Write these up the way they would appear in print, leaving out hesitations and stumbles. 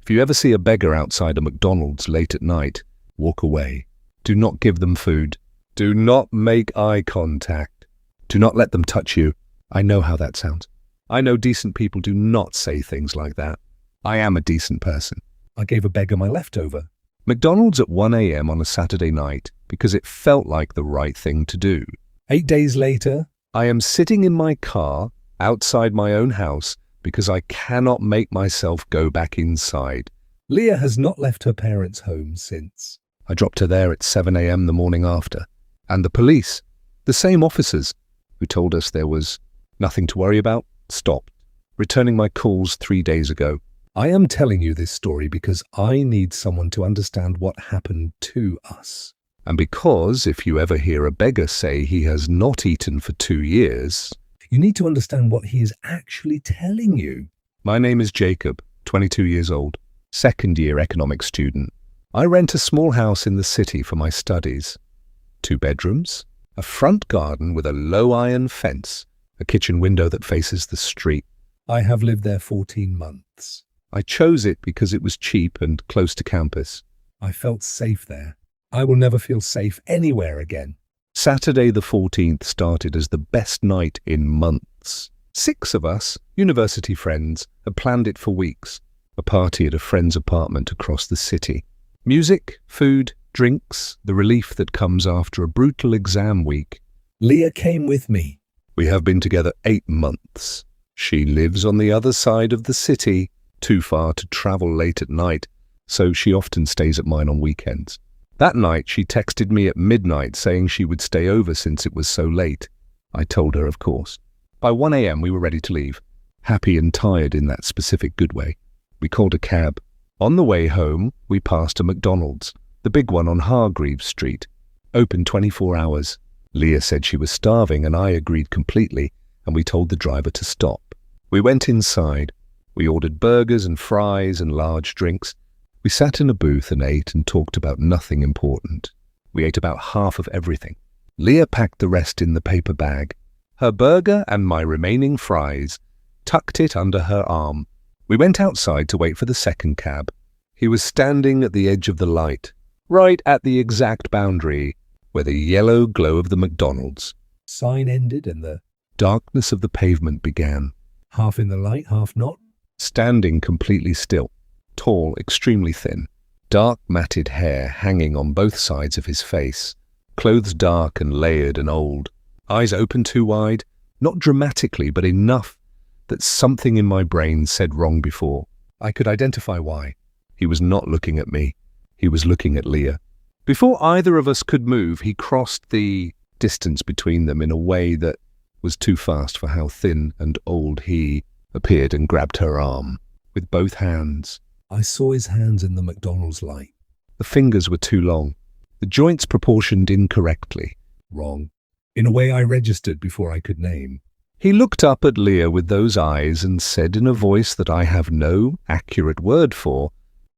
If you ever see a beggar outside a McDonald's late at night, walk away. Do not give them food. Do not make eye contact. Do not let them touch you. I know how that sounds. I know decent people do not say things like that. I am a decent person. I gave a beggar my leftover. McDonald's at 1 a.m. on a Saturday night because it felt like the right thing to do. 8 days later, I am sitting in my car outside my own house because I cannot make myself go back inside. Leah has not left her parents' home since. I dropped her there at 7 a.m. the morning after. And the police, the same officers who told us there was nothing to worry about, stopped, returning my calls 3 days ago. I am telling you this story because I need someone to understand what happened to us. And because if you ever hear a beggar say he has not eaten for 2 years, you need to understand what he is actually telling you. My name is Jacob, 22 years old, second-year economics student. I rent a small house in the city for my studies. 2 bedrooms, a front garden with a low iron fence, a kitchen window that faces the street. I have lived there 14 months. I chose it because it was cheap and close to campus. I felt safe there. I will never feel safe anywhere again. Saturday the 14th started as the best night in months. 6 of us, university friends, had planned it for weeks. A party at a friend's apartment across the city. Music, food, drinks, the relief that comes after a brutal exam week. Leah came with me. We have been together 8 months. She lives on the other side of the city, too far to travel late at night, so she often stays at mine on weekends. That night she texted me at midnight saying she would stay over since it was so late. I told her, of course. By 1 a.m. we were ready to leave, happy and tired in that specific good way. We called a cab. On the way home, we passed a McDonald's, the big one on Hargreaves Street, open 24 hours. Leah said she was starving and I agreed completely, and we told the driver to stop. We went inside. We ordered burgers and fries and large drinks. We sat in a booth and ate and talked about nothing important. We ate about half of everything. Leah packed the rest in the paper bag. Her burger and my remaining fries, tucked it under her arm. We went outside to wait for the second cab. He was standing at the edge of the light, right at the exact boundary where the yellow glow of the McDonald's sign ended and the darkness of the pavement began. Half in the light, half not. Standing completely still, tall, extremely thin, dark matted hair hanging on both sides of his face, clothes dark and layered and old, eyes open too wide, not dramatically but enough that something in my brain said wrong before. I could identify why. He was not looking at me. He was looking at Leah. Before either of us could move, he crossed the distance between them in a way that was too fast for how thin and old he appeared and grabbed her arm with both hands. I saw his hands in the McDonald's light. The fingers were too long, the joints proportioned incorrectly. Wrong. In a way I registered before I could name. He looked up at Leah with those eyes and said in a voice that I have no accurate word for,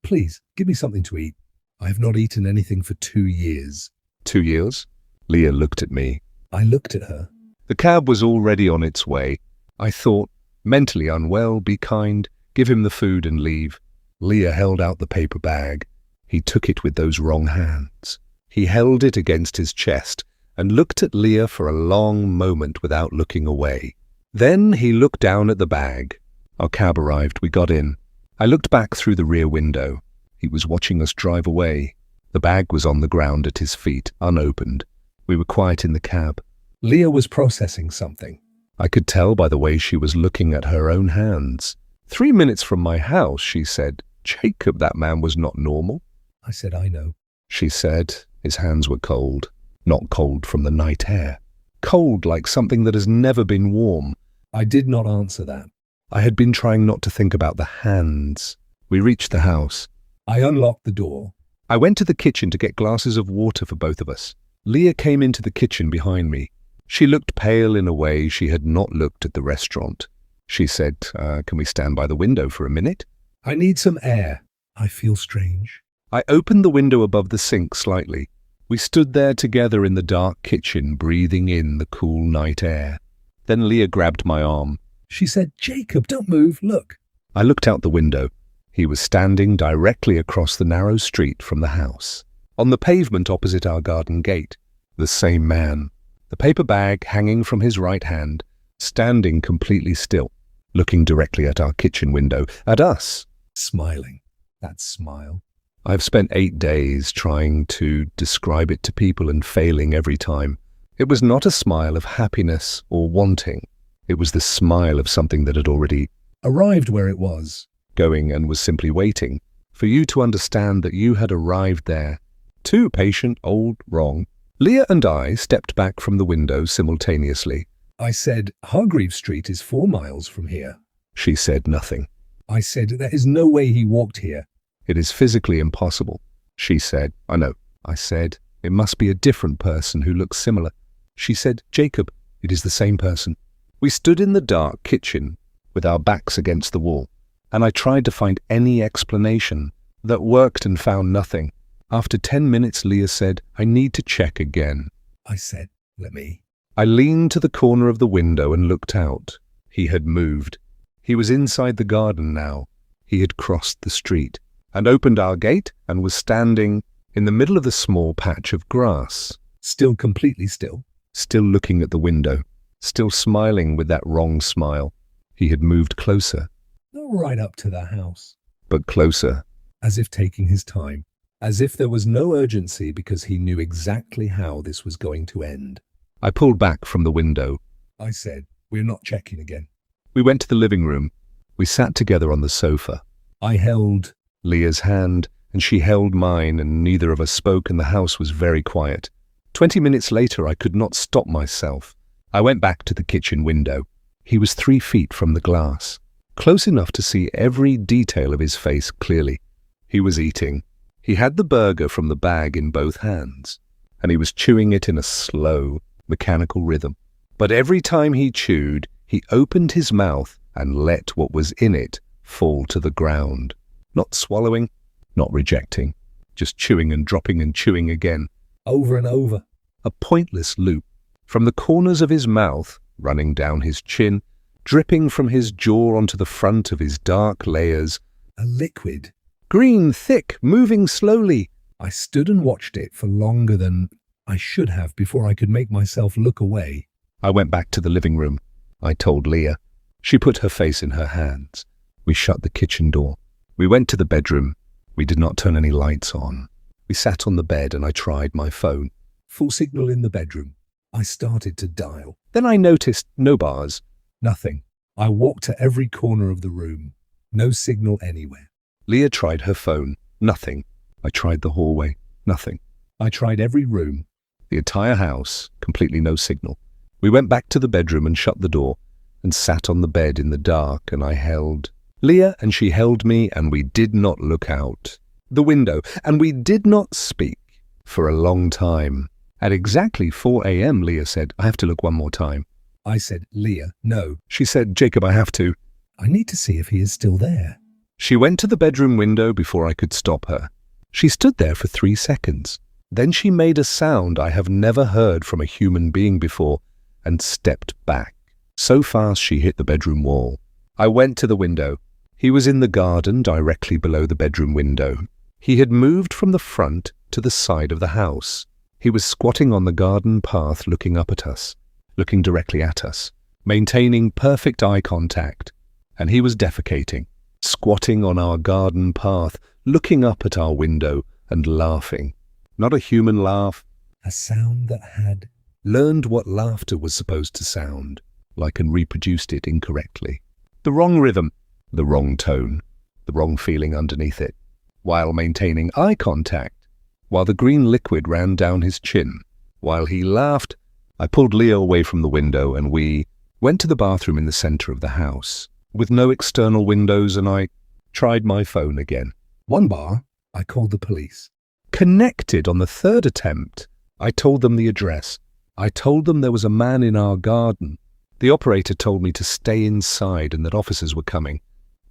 "Please, give me something to eat. I have not eaten anything for 2 years." 2 years? Leah looked at me. I looked at her. The cab was already on its way. I thought, mentally unwell, be kind, give him the food and leave. Leah held out the paper bag. He took it with those wrong hands. He held it against his chest and looked at Leah for a long moment without looking away. Then he looked down at the bag. Our cab arrived. We got in. I looked back through the rear window. He was watching us drive away. The bag was on the ground at his feet, unopened. We were quiet in the cab. Leah was processing something. I could tell by the way she was looking at her own hands. 3 minutes from my house, she said, "Jacob, that man was not normal." I said, "I know." She said, "His hands were cold. Not cold from the night air. Cold like something that has never been warm." I did not answer that. I had been trying not to think about the hands. We reached the house. I unlocked the door. I went to the kitchen to get glasses of water for both of us. Leah came into the kitchen behind me. She looked pale in a way she had not looked at the restaurant. She said, "Can we stand by the window for a minute? I need some air. I feel strange." I opened the window above the sink slightly. We stood there together in the dark kitchen, breathing in the cool night air. Then Leah grabbed my arm. She said, "Jacob, don't move, look." I looked out the window. He was standing directly across the narrow street from the house, on the pavement opposite our garden gate. The same man, the paper bag hanging from his right hand, standing completely still, looking directly at our kitchen window, at us, smiling. That smile. I've spent 8 days trying to describe it to people and failing every time. It was not a smile of happiness or wanting. It was the smile of something that had already arrived where it was going and was simply waiting for you to understand that you had arrived there. Too patient, old, wrong. Leah and I stepped back from the window simultaneously. I said, Hargreave Street is 4 miles from here. She said nothing. I said, there is no way he walked here. It is physically impossible. She said, I know. I said, it must be a different person who looks similar. She said, Jacob, it is the same person. We stood in the dark kitchen with our backs against the wall, and I tried to find any explanation that worked and found nothing. After 10 minutes, Leah said, I need to check again. I said, let me. I leaned to the corner of the window and looked out. He had moved. He was inside the garden now. He had crossed the street and opened our gate and was standing in the middle of the small patch of grass, still completely still, still looking at the window, still smiling with that wrong smile. He had moved closer. Not right up to the house, but closer, as if taking his time, as if there was no urgency because he knew exactly how this was going to end. I pulled back from the window. I said, we're not checking again. We went to the living room. We sat together on the sofa. I held Leah's hand, and she held mine, and neither of us spoke, and the house was very quiet. 20 minutes later, I could not stop myself. I went back to the kitchen window. He was 3 feet from the glass, close enough to see every detail of his face clearly. He was eating. He had the burger from the bag in both hands, and he was chewing it in a slow, mechanical rhythm. But every time he chewed, he opened his mouth and let what was in it fall to the ground. Not swallowing, not rejecting, just chewing and dropping and chewing again, over and over. A pointless loop, from the corners of his mouth, running down his chin, dripping from his jaw onto the front of his dark layers, a liquid. Green, thick, moving slowly. I stood and watched it for longer than I should have before I could make myself look away. I went back to the living room. I told Leah. She put her face in her hands. We shut the kitchen door. We went to the bedroom. We did not turn any lights on. We sat on the bed and I tried my phone. Full signal in the bedroom. I started to dial. Then I noticed no bars. Nothing. I walked to every corner of the room. No signal anywhere. Leah tried her phone. Nothing. I tried the hallway. Nothing. I tried every room. The entire house. Completely no signal. We went back to the bedroom and shut the door and sat on the bed in the dark, and I held Leah, and she held me, and we did not look out the window, and we did not speak for a long time. At exactly 4 a.m., Leah said, I have to look one more time. I said, Leah, no. She said, Jacob, I have to. I need to see if he is still there. She went to the bedroom window before I could stop her. She stood there for 3 seconds. Then she made a sound I have never heard from a human being before and stepped back. So fast she hit the bedroom wall. I went to the window. He was in the garden directly below the bedroom window. He had moved from the front to the side of the house. He was squatting on the garden path looking up at us, looking directly at us, maintaining perfect eye contact. And he was defecating, squatting on our garden path, looking up at our window and laughing. Not a human laugh, a sound that had learned what laughter was supposed to sound like and reproduced it incorrectly. The wrong rhythm, the wrong tone, the wrong feeling underneath it, while maintaining eye contact, while the green liquid ran down his chin. While he laughed, I pulled Leah away from the window and we went to the bathroom in the center of the house, with no external windows, and I tried my phone again. 1 bar, I called the police. Connected on the 3rd attempt. I told them the address. I told them there was a man in our garden. The operator told me to stay inside and that officers were coming.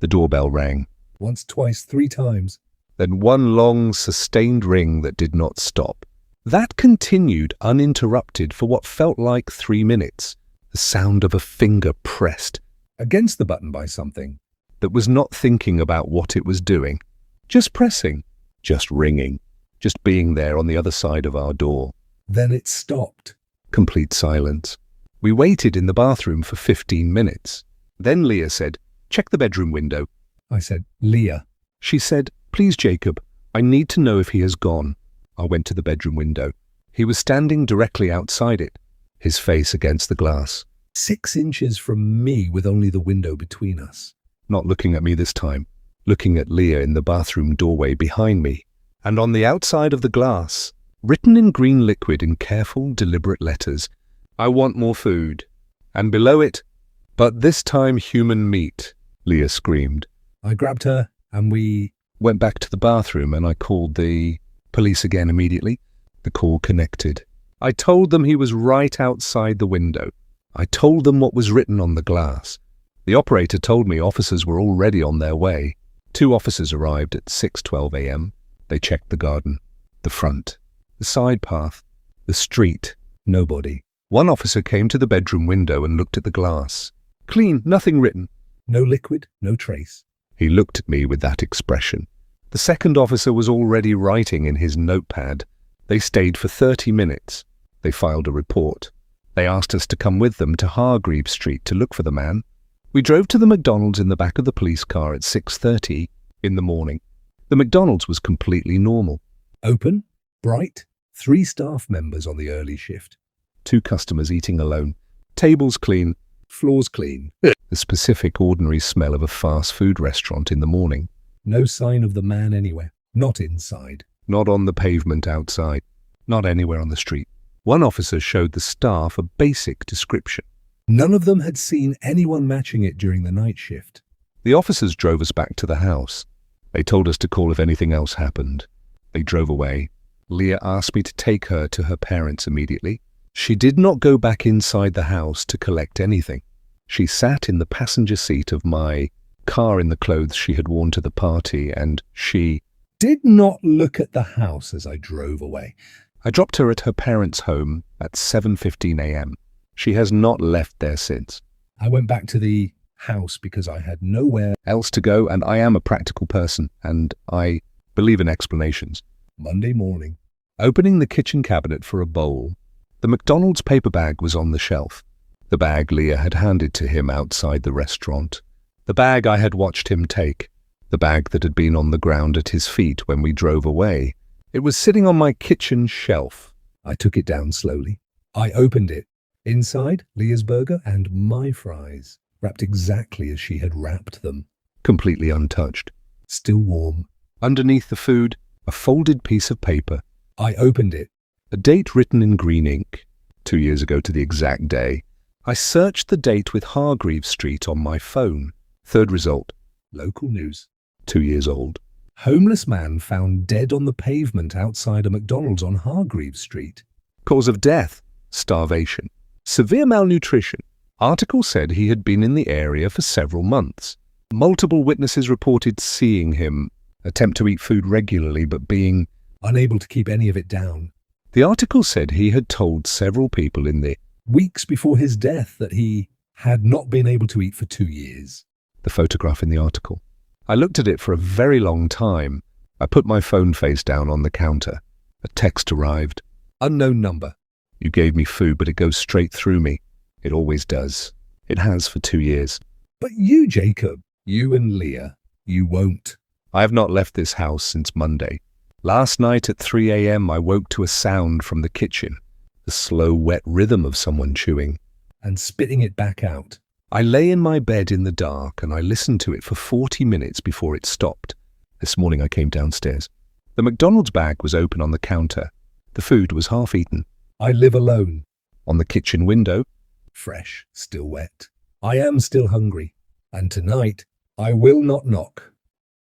The doorbell rang. Once, twice, 3 times. Then one long, sustained ring that did not stop. That continued uninterrupted for what felt like 3 minutes. The sound of a finger pressed against the button by something. that was not thinking about what it was doing, just pressing, just ringing, just being there on the other side of our door. Then it stopped. Complete silence. We waited in the bathroom for 15 minutes. Then Leah said, "Check the bedroom window." I said, "Leah." She said, "Please, Jacob, I need to know if he has gone." I went to the bedroom window. He was standing directly outside it, his face against the glass. 6 inches from me with only the window between us. Not looking at me this time, looking at Leah in the bathroom doorway behind me. And on the outside of the glass, written in green liquid in careful, deliberate letters, "I want more food." And below it, "But this time human meat," Leah screamed. I grabbed her and we went back to the bathroom and I called the police again immediately. The call connected. I told them he was right outside the window. I told them what was written on the glass. The operator told me officers were already on their way. 2 officers arrived at 6:12 a.m. They checked the garden, the front, the side path, the street. Nobody. 1 officer came to the bedroom window and looked at the glass. Clean, nothing written. No liquid, no trace. He looked at me with that expression. The 2nd officer was already writing in his notepad. They stayed for 30 minutes. They filed a report. They asked us to come with them to Hargreaves Street to look for the man. We drove to the McDonald's in the back of the police car at 6:30 in the morning. The McDonald's was completely normal. Open, bright, 3 staff members on the early shift. 2 customers eating alone. Tables clean. Floors clean. The specific ordinary smell of a fast food restaurant in the morning. No sign of the man anywhere. Not inside. Not on the pavement outside. Not anywhere on the street. 1 officer showed the staff a basic description. None of them had seen anyone matching it during the night shift. The officers drove us back to the house. They told us to call if anything else happened. They drove away. Leah asked me to take her to her parents immediately. She did not go back inside the house to collect anything. She sat in the passenger seat of my car in the clothes she had worn to the party, and she did not look at the house as I drove away. I dropped her at her parents' home at 7:15 a.m. She has not left there since. I went back to the house because I had nowhere else to go, and I am a practical person, and I believe in explanations. Monday morning. Opening the kitchen cabinet for a bowl, the McDonald's paper bag was on the shelf. The bag Leah had handed to him outside the restaurant. The bag I had watched him take. The bag that had been on the ground at his feet when we drove away. It was sitting on my kitchen shelf. I took it down slowly. I opened it. Inside, Leah's burger and my fries, wrapped exactly as she had wrapped them. Completely untouched. Still warm. Underneath the food, a folded piece of paper. I opened it. A date written in green ink. 2 years ago to the exact day. I searched the date with Hargreaves Street on my phone. 3rd result. Local news. 2 years old. Homeless man found dead on the pavement outside a McDonald's on Hargreaves Street. Cause of death, starvation. Severe malnutrition. Article said he had been in the area for several months. Multiple witnesses reported seeing him attempt to eat food regularly but being unable to keep any of it down. The article said he had told several people in the weeks before his death that he had not been able to eat for 2 years. The photograph in the article. I looked at it for a very long time. I put my phone face down on the counter. A text arrived. Unknown number. You gave me food, but it goes straight through me. It always does. It has for 2 years. But you, Jacob, you and Leah, you won't. I have not left this house since Monday. Last night at 3 a.m. I woke to a sound from the kitchen. The slow, wet rhythm of someone chewing. And spitting it back out. I lay in my bed in the dark and I listened to it for 40 minutes before it stopped. This morning I came downstairs. The McDonald's bag was open on the counter. The food was half eaten. I live alone. On the kitchen window. Fresh, still wet. I am still hungry. And tonight, I will not knock.